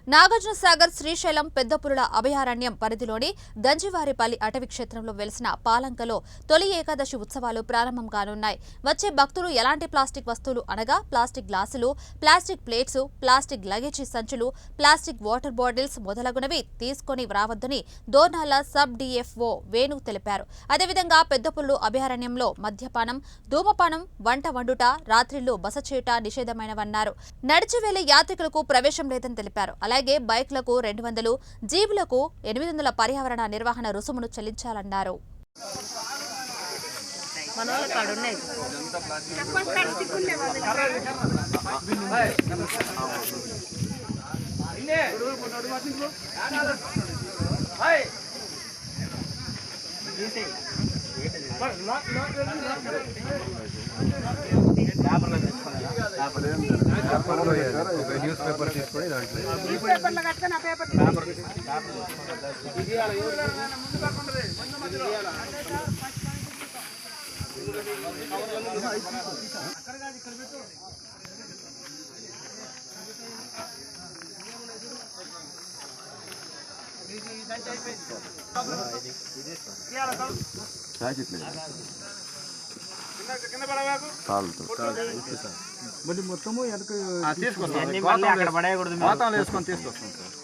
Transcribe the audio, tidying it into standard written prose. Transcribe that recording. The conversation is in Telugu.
నాగార్జునసాగర్ శ్రీశైలం పెద్దపులుల అభయారణ్యం పరిధిలోని గంజివారిపల్లి అటవీ క్షేత్రంలో వెలిసిన పాలంకలో తొలి ఏకాదశి ఉత్సవాలు ప్రారంభం కానున్నాయి. వచ్చే భక్తులు ఎలాంటి ప్లాస్టిక్ వస్తువులు అనగా ప్లాస్టిక్ గ్లాసులు, ప్లాస్టిక్ ప్లేట్స్, ప్లాస్టిక్ లగేజీ సంచులు, ప్లాస్టిక్ వాటర్ బాటిల్స్ మొదలగునవి తీసుకొని రావద్దని దోర్నాల సబ్ డిఎఫ్ఓ వేణు తెలిపారు. అదేవిధంగా పెద్దపులులు అభయారణ్యంలో మద్యపానం, ధూమపానం, వంట వండుట, రాత్రిళ్లు బస చేయుట నిషేధమైనవన్నారు. నడిచి వెళ్లే యాత్రికులకు ప్రవేశం లేదని తెలిపారు. అలాగే బైక్లకు 200, జీబులకు 800 పర్యావరణ నిర్వహణ రుసుమును చెల్లించాలన్నారు. న్యూస్ పేపర్ తీసుకొని మొత్తము తీసుకొస్తాం, వేసుకొని తీసుకొస్తాం సార్.